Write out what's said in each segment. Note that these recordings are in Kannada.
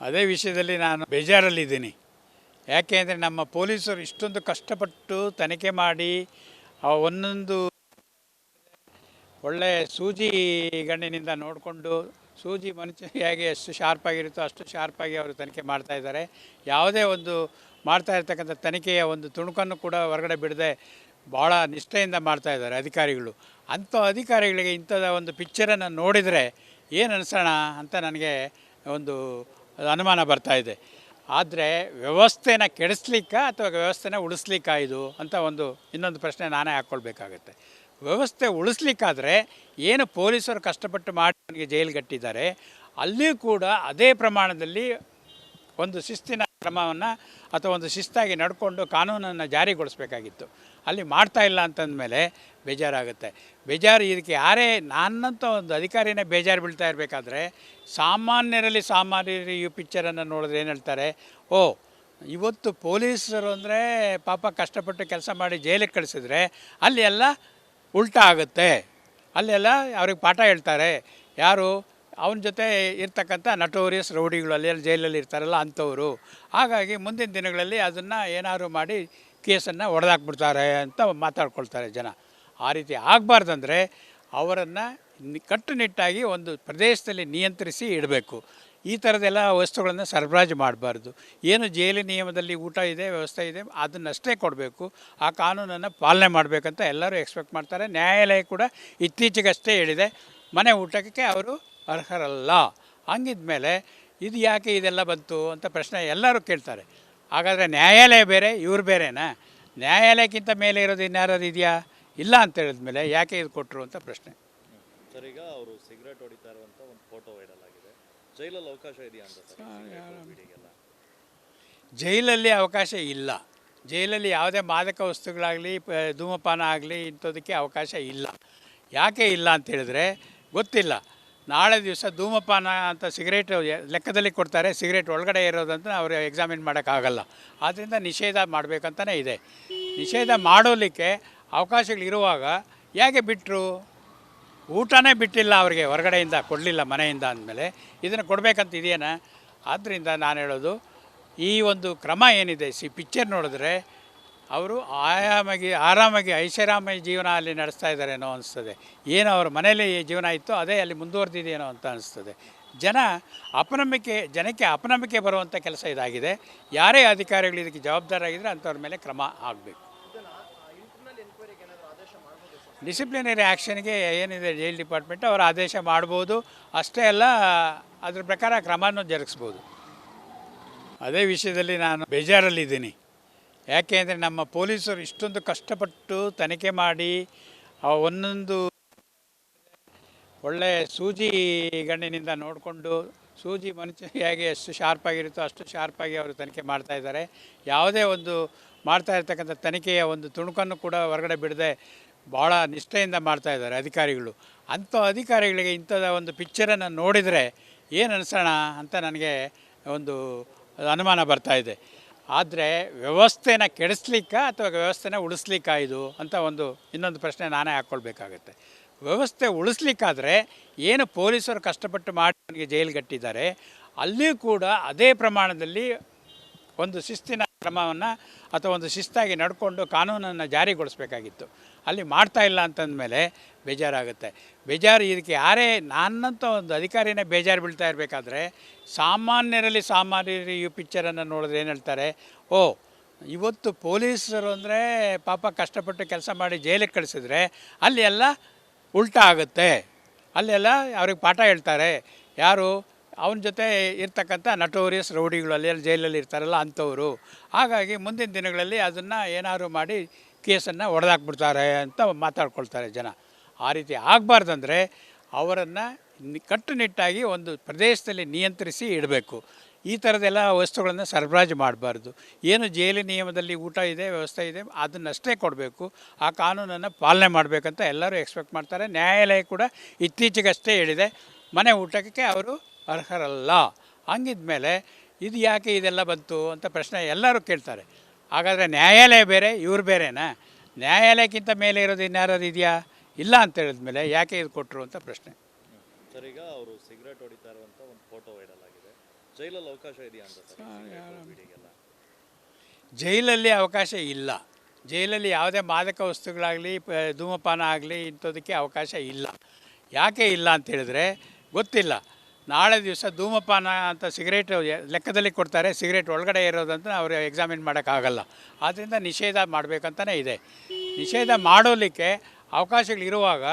ಅದೇ ವಿಷಯದಲ್ಲಿ ನಾನು ಬೇಜಾರಲ್ಲಿದ್ದೀನಿ. ಯಾಕೆ ಅಂದರೆ ನಮ್ಮ ಪೊಲೀಸರು ಇಷ್ಟೊಂದು ಕಷ್ಟಪಟ್ಟು ತನಿಖೆ ಮಾಡಿ ಒಂದೊಂದು ಒಳ್ಳೆಯ ಸೂಜಿ ಗಣ್ಣಿನಿಂದ ನೋಡಿಕೊಂಡು ಸೂಜಿ ಮನುಷ್ಯ ಹೇಗೆ ಎಷ್ಟು ಶಾರ್ಪಾಗಿರುತ್ತೋ ಅಷ್ಟು ಶಾರ್ಪಾಗಿ ಅವರು ತನಿಖೆ ಮಾಡ್ತಾಯಿದ್ದಾರೆ. ಯಾವುದೇ ಒಂದು ಮಾಡ್ತಾ ಇರ್ತಕ್ಕಂಥ ತನಿಖೆಯ ಒಂದು ತುಣುಕನ್ನು ಕೂಡ ಹೊರಗಡೆ ಬಿಡದೆ ಭಾಳ ನಿಷ್ಠೆಯಿಂದ ಮಾಡ್ತಾಯಿದ್ದಾರೆ ಅಧಿಕಾರಿಗಳು. ಅಂಥ ಅಧಿಕಾರಿಗಳಿಗೆ ಇಂಥದ ಒಂದು ಪಿಕ್ಚರನ್ನು ನೋಡಿದರೆ ಏನು ಅನಿಸೋಣ ಅಂತ ನನಗೆ ಒಂದು ಅನುಮಾನ ಬರ್ತಾಯಿದೆ. ಆದರೆ ವ್ಯವಸ್ಥೆನ ಕೆಡಿಸ್ಲಿಕ್ಕ ಅಥವಾ ವ್ಯವಸ್ಥೆನ ಉಳಿಸ್ಲಿಕ್ಕಾ ಇದು ಅಂತ ಇನ್ನೊಂದು ಪ್ರಶ್ನೆ ನಾನೇ ಹಾಕ್ಕೊಳ್ಬೇಕಾಗತ್ತೆ. ವ್ಯವಸ್ಥೆ ಉಳಿಸ್ಲಿಕ್ಕಾದರೆ ಏನು ಪೊಲೀಸರು ಕಷ್ಟಪಟ್ಟು ಮಾಡಿ ನನಗೆ ಜೈಲಿಗಟ್ಟಿದ್ದಾರೆ, ಅಲ್ಲಿಯೂ ಕೂಡ ಅದೇ ಪ್ರಮಾಣದಲ್ಲಿ ಒಂದು ಶಿಸ್ತಿನ ಕ್ರಮವನ್ನು ಅಥವಾ ಒಂದು ಶಿಸ್ತಾಗಿ ನಡ್ಕೊಂಡು ಕಾನೂನನ್ನು ಜಾರಿಗೊಳಿಸ್ಬೇಕಾಗಿತ್ತು. ಅಲ್ಲಿ ಮಾಡ್ತಾ ಇಲ್ಲ ಅಂತಂದಮೇಲೆ ಬೇಜಾರಾಗುತ್ತೆ. ಇದಕ್ಕೆ ಯಾರೇ ನನ್ನಂಥ ಒಂದು ಅಧಿಕಾರಿನೇ ಬೇಜಾರು ಬೀಳ್ತಾ ಇರಬೇಕಾದ್ರೆ ಸಾಮಾನ್ಯರು ಈ ಪಿಕ್ಚರನ್ನು ನೋಡಿದ್ರೆ ಏನು ಹೇಳ್ತಾರೆ, ಓ ಇವತ್ತು ಪೊಲೀಸರು ಅಂದರೆ ಪಾಪ ಕಷ್ಟಪಟ್ಟು ಕೆಲಸ ಮಾಡಿ ಜೈಲಿಗೆ ಕಳಿಸಿದ್ರೆ ಅಲ್ಲಿ ಎಲ್ಲ ಉಲ್ಟಾ ಆಗುತ್ತೆ, ಅಲ್ಲೆಲ್ಲ ಅವ್ರಿಗೆ ಪಾಠ ಹೇಳ್ತಾರೆ. ಯಾರು ಅವನ ಜೊತೆ ಇರ್ತಕ್ಕಂಥ ನಟೋರಿಯಸ್ ರೌಡಿಗಳು ಅಲ್ಲಿ ಜೈಲಲ್ಲಿ ಇರ್ತಾರಲ್ಲ ಅಂಥವರು. ಹಾಗಾಗಿ ಮುಂದಿನ ದಿನಗಳಲ್ಲಿ ಅದನ್ನು ಏನಾದ್ರು ಮಾಡಿ ಕೇಸನ್ನು ಹೊಡೆದಾಕ್ಬಿಡ್ತಾರೆ ಅಂತ ಮಾತಾಡ್ಕೊಳ್ತಾರೆ ಜನ. ಆ ರೀತಿ ಆಗಬಾರ್ದಂದ್ರೆ ಅವರನ್ನು ಕಟ್ಟುನಿಟ್ಟಾಗಿ ಒಂದು ಪ್ರದೇಶದಲ್ಲಿ ನಿಯಂತ್ರಿಸಿ ಇಡಬೇಕು. ಈ ಥರದ್ದೆಲ್ಲ ವಸ್ತುಗಳನ್ನು ಸರಬರಾಜು ಮಾಡಬಾರ್ದು. ಏನು ಜೈಲು ನಿಯಮದಲ್ಲಿ ಊಟ ಇದೆ, ವ್ಯವಸ್ಥೆ ಇದೆ, ಅದನ್ನಷ್ಟೇ ಕೊಡಬೇಕು. ಆ ಕಾನೂನನ್ನು ಪಾಲನೆ ಮಾಡಬೇಕಂತ ಎಲ್ಲರೂ ಎಕ್ಸ್ಪೆಕ್ಟ್ ಮಾಡ್ತಾರೆ. ನ್ಯಾಯಾಲಯ ಕೂಡ ಇತ್ತೀಚೆಗಷ್ಟೇ ಹೇಳಿದೆ, ಮನೆ ಊಟಕ್ಕೆ ಅವರು ಅರ್ಹರಲ್ಲ. ಹಂಗಿದ್ಮೇಲೆ ಇದು ಯಾಕೆ ಇದೆಲ್ಲ ಬಂತು ಅಂತ ಪ್ರಶ್ನೆ ಎಲ್ಲರೂ ಕೇಳ್ತಾರೆ. ಹಾಗಾದರೆ ನ್ಯಾಯಾಲಯ ಬೇರೆ, ಇವ್ರು ಬೇರೆನಾ? ನ್ಯಾಯಾಲಯಕ್ಕಿಂತ ಮೇಲೆ ಇರೋದು ಇನ್ಯಾರೋದು ಇದೆಯಾ? ಇಲ್ಲ ಅಂತ ಹೇಳಿದ್ಮೇಲೆ ಯಾಕೆ ಇದು ಕೊಟ್ಟರು ಅಂತ ಪ್ರಶ್ನೆ. ಸರ್, ಈಗ ಅವರು ಸಿಗರೇಟ್ ಹೊಡಿತಾ ಇರುವಂಥ ಒಂದು ಫೋಟೋ ವೈರಲ್ ಆಗಿದೆ. ಜೈಲಲ್ಲಿ ಅವಕಾಶ ಇದೆಯಾ ಅಂತ ಸರ್? ಜೈಲಲ್ಲಿ ಅವಕಾಶ ಇಲ್ಲ. ಜೈಲಲ್ಲಿ ಯಾವುದೇ ಮಾದಕ ವಸ್ತುಗಳಾಗಲಿ ಧೂಮಪಾನ ಆಗಲಿ ಇಂಥದಕ್ಕೆ ಅವಕಾಶ ಇಲ್ಲ. ಯಾಕೆ ಇಲ್ಲ ಅಂತ ಹೇಳಿದ್ರೆ ಗೊತ್ತಿಲ್ಲ. ನಾಳೆ ದಿವಸ ಧೂಮಪಾನ ಅಂತ ಸಿಗರೇಟ್ ಲೆಕ್ಕದಲ್ಲಿ ಕೊಡ್ತಾರೆ, ಸಿಗರೇಟ್ ಒಳಗಡೆ ಇರೋದಂತ ಅವರು ಎಕ್ಸಾಮಿನ್ ಮಾಡೋಕ್ಕಾಗಲ್ಲ. ಆದ್ದರಿಂದ ನಿಷೇಧ ಮಾಡಬೇಕಂತಲೇ ಇದೆ. ನಿಷೇಧ ಮಾಡೋಲಿಕ್ಕೆ ಅವಕಾಶಗಳಿರುವಾಗ ಯಾಕೆ ಬಿಟ್ಟರು? ಊಟನೇ ಬಿಟ್ಟಿಲ್ಲ ಅವರಿಗೆ, ಹೊರಗಡೆಯಿಂದ ಕೊಡಲಿಲ್ಲ ಮನೆಯಿಂದ ಅಂದಮೇಲೆ ಇದನ್ನು ಕೊಡಬೇಕಂತ ಇದೆಯೇನ? ಆದ್ದರಿಂದ ನಾನು ಹೇಳೋದು, ಈ ಒಂದು ಕ್ರಮ ಏನಿದೆ, ಪಿಕ್ಚರ್ ನೋಡಿದ್ರೆ ಅವರು ಆರಾಮಾಗಿ ಐಷಾರಾಮಿ ಜೀವನ ಅಲ್ಲಿ ನಡೆಸ್ತಾ ಇದ್ದಾರೇನೋ ಅನಿಸ್ತದೆ. ಏನು ಅವ್ರ ಮನೇಲಿ ಜೀವನ ಇತ್ತೋ ಅದೇ ಅಲ್ಲಿ ಮುಂದುವರೆದಿದೆಯೇನೋ ಅಂತ ಅನಿಸ್ತದೆ. ಜನಕ್ಕೆ ಅಪನಂಬಿಕೆ ಬರುವಂಥ ಕೆಲಸ ಇದಾಗಿದೆ. ಯಾರೇ ಅಧಿಕಾರಿಗಳು ಇದಕ್ಕೆ ಜವಾಬ್ದಾರಾಗಿದ್ದರೆ ಅಂಥವ್ರ ಮೇಲೆ ಕ್ರಮ ಆಗಬೇಕು. ಡಿಸಿಪ್ಲಿನರಿ ಆ್ಯಕ್ಷನ್ಗೆ ಏನಿದೆ ಜೈಲ್ ಡಿಪಾರ್ಟ್ಮೆಂಟ್ ಅವರು ಆದೇಶ ಮಾಡ್ಬೋದು. ಅಷ್ಟೇ ಅಲ್ಲ, ಅದ್ರ ಪ್ರಕಾರ ಕ್ರಮನೂ ಜರುಗಿಸ್ಬೋದು. ಅದೇ ವಿಷಯದಲ್ಲಿ ನಾನು ಬೇಜಾರಲ್ಲಿದ್ದೀನಿ. ಯಾಕೆ ಅಂದರೆ ನಮ್ಮ ಪೊಲೀಸರು ಇಷ್ಟೊಂದು ಕಷ್ಟಪಟ್ಟು ತನಿಖೆ ಮಾಡಿ ಒಂದೊಂದು ಒಳ್ಳೆಯ ಸೂಜಿ ಗಣ್ಣಿನಿಂದ ನೋಡಿಕೊಂಡು ಸೂಜಿ ಮನುಷ್ಯ ಹೇಗೆ ಎಷ್ಟು ಶಾರ್ಪಾಗಿರುತ್ತೋ ಅಷ್ಟು ಶಾರ್ಪಾಗಿ ಅವರು ತನಿಖೆ ಮಾಡ್ತಾಯಿದ್ದಾರೆ. ಯಾವುದೇ ಒಂದು ಮಾಡ್ತಾ ಇರ್ತಕ್ಕಂಥ ತನಿಖೆಯ ಒಂದು ತುಣುಕನ್ನು ಕೂಡ ಹೊರಗಡೆ ಬಿಡದೆ ಭಾಳ ನಿಷ್ಠೆಯಿಂದ ಮಾಡ್ತಾಯಿದ್ದಾರೆ ಅಧಿಕಾರಿಗಳು. ಅಂಥ ಅಧಿಕಾರಿಗಳಿಗೆ ಇಂಥದ ಒಂದು ಪಿಕ್ಚರನ್ನು ನೋಡಿದರೆ ಏನು ಅನಿಸೋಣ ಅಂತ ನನಗೆ ಒಂದು ಅನುಮಾನ ಬರ್ತಾಯಿದೆ. ಆದರೆ ವ್ಯವಸ್ಥೆನ ಕೆಡಿಸ್ಲಿಕ್ಕ ಅಥವಾ ವ್ಯವಸ್ಥೆನ ಉಳಿಸ್ಲಿಕ್ಕಾ ಇದು ಅಂತ ಇನ್ನೊಂದು ಪ್ರಶ್ನೆ ನಾನೇ ಹಾಕ್ಕೊಳ್ಬೇಕಾಗತ್ತೆ. ವ್ಯವಸ್ಥೆ ಉಳಿಸ್ಲಿಕ್ಕಾದರೆ ಏನು ಪೊಲೀಸರು ಕಷ್ಟಪಟ್ಟು ಮಾಡಿ ನನಗೆ ಜೈಲಿಗಟ್ಟಿದ್ದಾರೆ, ಅಲ್ಲಿಯೂ ಕೂಡ ಅದೇ ಪ್ರಮಾಣದಲ್ಲಿ ಒಂದು ಶಿಸ್ತಿನ ಕ್ರಮವನ್ನು ಅಥವಾ ಒಂದು ಶಿಸ್ತಾಗಿ ನಡ್ಕೊಂಡು ಕಾನೂನನ್ನು ಜಾರಿಗೊಳಿಸ್ಬೇಕಾಗಿತ್ತು. ಅಲ್ಲಿ ಮಾಡ್ತಾ ಇಲ್ಲ ಅಂತಂದಮೇಲೆ ಬೇಜಾರಾಗುತ್ತೆ. ಇದಕ್ಕೆ ಯಾರೇ ನನ್ನಂಥ ಒಂದು ಅಧಿಕಾರಿನೇ ಬೇಜಾರು ಬೀಳ್ತಾ ಇರಬೇಕಾದ್ರೆ ಸಾಮಾನ್ಯರು ಈ ಪಿಕ್ಚರನ್ನು ನೋಡಿದ್ರೆ ಏನು ಹೇಳ್ತಾರೆ, ಓ ಇವತ್ತು ಪೊಲೀಸರು ಅಂದರೆ ಪಾಪ ಕಷ್ಟಪಟ್ಟು ಕೆಲಸ ಮಾಡಿ ಜೈಲಿಗೆ ಕಳಿಸಿದ್ರೆ ಅಲ್ಲಿ ಎಲ್ಲ ಉಲ್ಟಾ ಆಗುತ್ತೆ, ಅಲ್ಲೆಲ್ಲ ಅವ್ರಿಗೆ ಪಾಠ ಹೇಳ್ತಾರೆ. ಯಾರು ಅವನ ಜೊತೆ ಇರ್ತಕ್ಕಂಥ ನಟೋರಿಯಸ್ ರೌಡಿಗಳು ಅಲ್ಲಿ ಜೈಲಲ್ಲಿ ಇರ್ತಾರಲ್ಲ ಅಂಥವರು. ಹಾಗಾಗಿ ಮುಂದಿನ ದಿನಗಳಲ್ಲಿ ಅದನ್ನು ಏನಾದ್ರು ಮಾಡಿ ಕೇಸನ್ನು ಹೊಡೆದಾಕ್ಬಿಡ್ತಾರೆ ಅಂತ ಮಾತಾಡ್ಕೊಳ್ತಾರೆ ಜನ. ಆ ರೀತಿ ಆಗಬಾರ್ದಂದ್ರೆ ಅವರನ್ನು ಕಟ್ಟುನಿಟ್ಟಾಗಿ ಒಂದು ಪ್ರದೇಶದಲ್ಲಿ ನಿಯಂತ್ರಿಸಿ ಇಡಬೇಕು. ಈ ಥರದ್ದೆಲ್ಲ ವಸ್ತುಗಳನ್ನು ಸರಬರಾಜು ಮಾಡಬಾರ್ದು. ಏನು ಜೈಲು ನಿಯಮದಲ್ಲಿ ಊಟ ಇದೆ, ವ್ಯವಸ್ಥೆ ಇದೆ, ಅದನ್ನಷ್ಟೇ ಕೊಡಬೇಕು. ಆ ಕಾನೂನನ್ನು ಪಾಲನೆ ಮಾಡಬೇಕಂತ ಎಲ್ಲರೂ ಎಕ್ಸ್ಪೆಕ್ಟ್ ಮಾಡ್ತಾರೆ. ನ್ಯಾಯಾಲಯ ಕೂಡ ಇತ್ತೀಚೆಗಷ್ಟೇ ಹೇಳಿದೆ, ಮನೆ ಊಟಕ್ಕೆ ಅವರು ಅರ್ಹರಲ್ಲ. ಹಂಗಿದ್ಮೇಲೆ ಇದು ಯಾಕೆ ಇದೆಲ್ಲ ಬಂತು ಅಂತ ಪ್ರಶ್ನೆ ಎಲ್ಲರೂ ಕೇಳ್ತಾರೆ. ಹಾಗಾದರೆ ನ್ಯಾಯಾಲಯ ಬೇರೆ, ಇವ್ರು ಬೇರೆನಾ? ನ್ಯಾಯಾಲಯಕ್ಕಿಂತ ಮೇಲೆ ಇರೋದು ಇನ್ಯಾರೋದು ಇದೆಯಾ? ಇಲ್ಲ ಅಂತ ಹೇಳಿದ್ಮೇಲೆ ಯಾಕೆ ಇದು ಕೊಟ್ಟರು ಅಂತ ಪ್ರಶ್ನೆ. ಸರ್, ಈಗ ಅವರು ಸಿಗರೇಟ್ ಹೊಡಿತಾ ಇರುವಂಥ ಒಂದು ಫೋಟೋ ವೈರಲ್ ಆಗಿದೆ. ಜೈಲಲ್ಲಿ ಅವಕಾಶ ಇದೆಯಾ ಅಂತ ಸರ್ ಸಿಗರೇಟು ಬೀಡಿಗೆಲ್ಲ? ಜೈಲಲ್ಲಿ ಅವಕಾಶ ಇಲ್ಲ. ಜೈಲಲ್ಲಿ ಯಾವುದೇ ಮಾದಕ ವಸ್ತುಗಳಾಗಲಿ ಧೂಮಪಾನ ಆಗಲಿ ಇಂಥದಕ್ಕೆ ಅವಕಾಶ ಇಲ್ಲ. ಯಾಕೆ ಇಲ್ಲ ಅಂತ ಹೇಳಿದ್ರೆ ಗೊತ್ತಿಲ್ಲ. ನಾಳೆ ದಿವಸ ಧೂಮಪಾನ ಅಂತ ಸಿಗರೇಟ್ ಲೆಕ್ಕದಲ್ಲಿ ಕೊಡ್ತಾರೆ, ಸಿಗರೇಟ್ ಒಳಗಡೆ ಇರೋದಂತ ಅವರು ಎಕ್ಸಾಮಿನ್ ಮಾಡೋಕ್ಕಾಗಲ್ಲ. ಆದ್ದರಿಂದ ನಿಷೇಧ ಮಾಡಬೇಕಂತಲೇ ಇದೆ. ನಿಷೇಧ ಮಾಡೋಲಿಕ್ಕೆ ಅವಕಾಶಗಳಿರುವಾಗ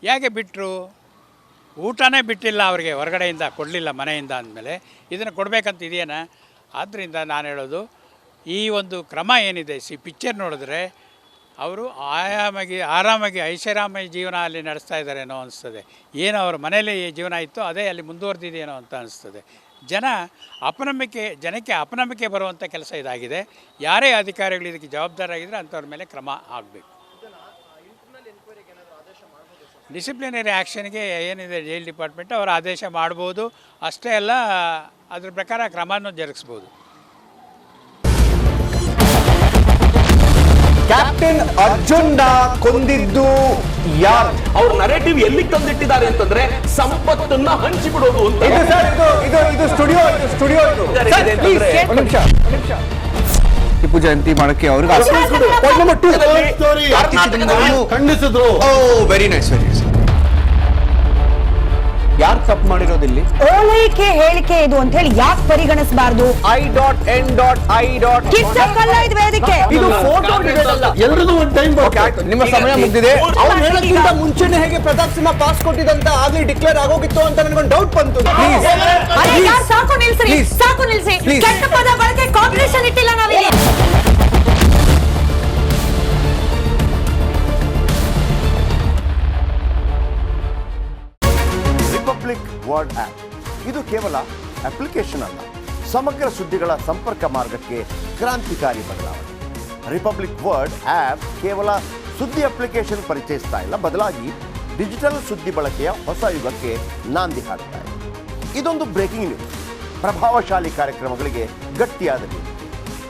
ಯಾಕೆ ಬಿಟ್ಟರು? ಊಟನೇ ಬಿಟ್ಟಿಲ್ಲ ಅವರಿಗೆ, ಹೊರಗಡೆಯಿಂದ ಕೊಡಲಿಲ್ಲ ಮನೆಯಿಂದ ಅಂದಮೇಲೆ ಇದನ್ನು ಕೊಡಬೇಕಂತ ಇದೆಯೇನ? ಆದ್ದರಿಂದ ನಾನು ಹೇಳೋದು ಈ ಒಂದು ಕ್ರಮ ಏನಿದೆ, ಪಿಕ್ಚರ್ ನೋಡಿದ್ರೆ ಅವರು ಆರಾಮಾಗಿ ಐಷಾರಾಮಿ ಜೀವನ ಅಲ್ಲಿ ನಡೆಸ್ತಾ ಇದ್ದಾರೇನೋ ಅನಿಸ್ತದೆ. ಏನು ಅವ್ರ ಮನೇಲಿ ಜೀವನ ಇತ್ತು ಅದೇ ಅಲ್ಲಿ ಮುಂದುವರೆದಿದೆಯೇನೋ ಅಂತ ಅನಿಸ್ತದೆ. ಜನಕ್ಕೆ ಅಪನಂಬಿಕೆ ಬರುವಂಥ ಕೆಲಸ ಇದಾಗಿದೆ. ಯಾರೇ ಅಧಿಕಾರಿಗಳು ಇದಕ್ಕೆ ಜವಾಬ್ದಾರಾಗಿದ್ದರೆ ಅಂಥವ್ರ ಮೇಲೆ ಕ್ರಮ ಆಗಬೇಕು. ಡಿಸಿಪ್ಲಿನರಿ ಆ್ಯಕ್ಷನ್ಗೆ ಏನಿದೆ ಜೈಲ್ ಡಿಪಾರ್ಟ್ಮೆಂಟ್ ಅವರು ಆದೇಶ ಮಾಡ್ಬೋದು. ಅಷ್ಟೇ ಅಲ್ಲ, ಅದ್ರ ಪ್ರಕಾರ ಕ್ರಮನೂ ಜರುಗಿಸ್ಬೋದು. ಕ್ಯಾಪ್ಟನ್ ಅರ್ಜುನ್ನ ಕೊಂದಿದ್ದು ಯಾರು? ಅವ್ರ ನರೇಟಿವ್ ಎಲ್ಲಿ ತಂದಿಟ್ಟಿದ್ದಾರೆ ಅಂತಂದ್ರೆ ಸಂಪತ್ತನ್ನ ಹಂಚಿಬಿಡೋದು ಅಂತ. ಇದು ಸರ್, ಇದು ಸ್ಟುಡಿಯೋ ನಿಮಿಷ ಟಿಪ್ಪು ಜಯಂತಿ ಮಾಡಕ್ಕೆ ಅವ್ರಿಗೆ ಖಂಡಿಸಿದ್ರು. Very nice. ಯಾರು ತಪ್ಪು ಮಾಡಿರೋದಿಲ್ಲಿ? ಓಲೈಕೆ ಹೇಳಿಕೆ ಇದು ಅಂತ ಹೇಳಿ ಯಾಕೆ ಪರಿಗಣಿಸಬಾರದು? ಕಿಚ್ಚಕ್ಕಲ್ಲ ಇದು ವೇದಿಕೆ. ಇದು ಫೋಟೋ ಎಲ್ರಿಗೂ ಒಂದು ಟೈಮ್ ನಿಮ್ಮ ಸಮಯ ಮುಗಿದಿದೆ. ಅವ್ರು ಹೇಳಕ್ಕಿಂತ ಮುಂಚೆನೆ ಹೇಗೆ ಪ್ರತಾಪ್ ಸಿಂಹ ಪಾಸ್ ಕೊಟ್ಟಿದಂತ ಆಗ್ಲಿ ಡಿಕ್ಲೇರ್ ಆಗೋಗಿತ್ತು ಅಂತ ನನಗೊಂದು ಡೌಟ್ ಬಂತು. ಸಾಕು ನಿಲ್ಸಿ, ಸಾಕು ನಿಲ್ಸಿ. ಕೆಟ್ಟ ಪದ ಬಳಕೆ ಕಾಂಪಿಟೇಷನ್ ಇಟ್ಟಿಲ್ಲ ನಾವಿಲ್ಲಿ. ರಿಪಬ್ಲಿಕ್ ವರ್ಡ್ ಆ್ಯಪ್ ಇದು ಕೇವಲ ಅಪ್ಲಿಕೇಶನ್ ಅಲ್ಲ, ಸಮಗ್ರ ಸುದ್ದಿಗಳ ಸಂಪರ್ಕ ಮಾರ್ಗಕ್ಕೆ ಕ್ರಾಂತಿಕಾರಿ ಬದಲಾವಣೆ. ರಿಪಬ್ಲಿಕ್ ವರ್ಡ್ ಆ್ಯಪ್ ಕೇವಲ ಸುದ್ದಿ ಅಪ್ಲಿಕೇಶನ್ ಪರಿಚಯಿಸ್ತಾ ಇಲ್ಲ, ಬದಲಾಗಿ ಡಿಜಿಟಲ್ ಸುದ್ದಿ ಬಳಕೆಯ ಹೊಸ ಯುಗಕ್ಕೆ ನಾಂದಿ ಹಾಡ್ತಾ ಇದೆ. ಇದೊಂದು ಬ್ರೇಕಿಂಗ್ ನ್ಯೂಸ್, ಪ್ರಭಾವಶಾಲಿ ಕಾರ್ಯಕ್ರಮಗಳಿಗೆ ಗಟ್ಟಿಯಾದ ನ್ಯೂಸ್.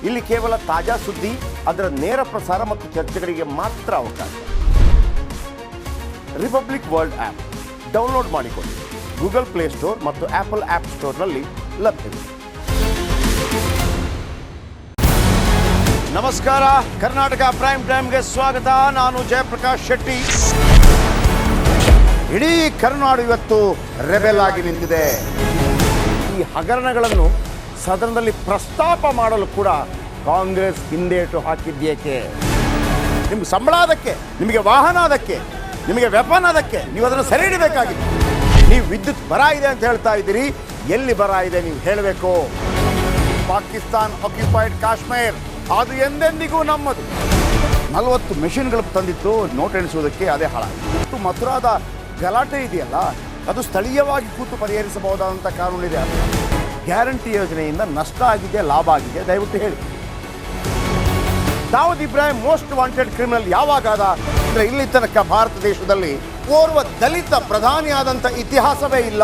ಇಲ್ಲಿ ಕೇವಲ ತಾಜಾ ಸುದ್ದಿ, ಅದರ ನೇರ ಪ್ರಸಾರ ಮತ್ತು ಚರ್ಚೆಗಳಿಗೆ ಮಾತ್ರ ಅವಕಾಶ. ರಿಪಬ್ಲಿಕ್ ವರ್ಲ್ಡ್ ಆ್ಯಪ್ ಡೌನ್ಲೋಡ್ ಮಾಡಿಕೊಳ್ಳಿ. ಗೂಗಲ್ ಪ್ಲೇಸ್ಟೋರ್ ಮತ್ತು ಆಪಲ್ ಆ್ಯಪ್ ಸ್ಟೋರ್ನಲ್ಲಿ ಲಭ್ಯವಿದೆ. ನಮಸ್ಕಾರ, ಕರ್ನಾಟಕ ಪ್ರೈಮ್ ಟೈಮ್ಗೆ ಸ್ವಾಗತ. ನಾನು ಜಯಪ್ರಕಾಶ್ ಶೆಟ್ಟಿ. ಇಡೀ ಕರುನಾಡು ಇವತ್ತು ರೆಬೆಲ್ ಆಗಿ ನಿಂತಿದೆ. ಈ ಹಗರಣಗಳನ್ನು ಸದನದಲ್ಲಿ ಪ್ರಸ್ತಾಪ ಮಾಡಲು ಕೂಡ ಕಾಂಗ್ರೆಸ್ ಹಿಂದೇಟು ಹಾಕಿದ್ದೇಕೆ? ನಿಮ್ಗೆ ಸಂಬಳ ಅದಕ್ಕೆ, ನಿಮಗೆ ವಾಹನ ಅದಕ್ಕೆ, ನಿಮಗೆ ವೆಪನ್ ಅದಕ್ಕೆ, ನೀವು ಅದನ್ನು ಸೆರೆ ಹಿಡಿಬೇಕಾಗಿದೆ. ನೀವು ವಿದ್ಯುತ್ ಬರ ಇದೆ ಅಂತ ಹೇಳ್ತಾ ಇದ್ದೀರಿ, ಎಲ್ಲಿ ಬರ ಇದೆ ನೀವು ಹೇಳಬೇಕು. ಪಾಕಿಸ್ತಾನ್ ಆಕ್ಯುಪೈಡ್ ಕಾಶ್ಮೀರ್ ಅದು ಎಂದೆಂದಿಗೂ ನಮ್ಮದು. 40 ಮೆಷಿನ್ಗಳು ತಂದಿತ್ತು ನೋಟ್ ಎಣಿಸುವುದಕ್ಕೆ, ಅದೇ ಹಾಳಾಯಿತು. ಮಥುರಾದ ಗಲಾಟೆ ಇದೆಯಲ್ಲ, ಅದು ಸ್ಥಳೀಯವಾಗಿ ಕೂತು ಪರಿಹರಿಸಬಹುದಾದಂಥ ಕಾನೂನಿದೆ. ಗ್ಯಾರಂಟಿ ಯೋಜನೆಯಿಂದ ನಷ್ಟ ಆಗಿದೆ, ಲಾಭ ಆಗಿದೆ, ದಯವಿಟ್ಟು ಹೇಳಿ. Dawood Ibrahim most wanted criminal ಯಾವಾಗಾದ ಅಂದರೆ ಇಲ್ಲಿ ತನಕ ಭಾರತ ದೇಶದಲ್ಲಿ ಓರ್ವ ದಲಿತ ಪ್ರಧಾನಿಯಾದಂಥ ಇತಿಹಾಸವೇ ಇಲ್ಲ.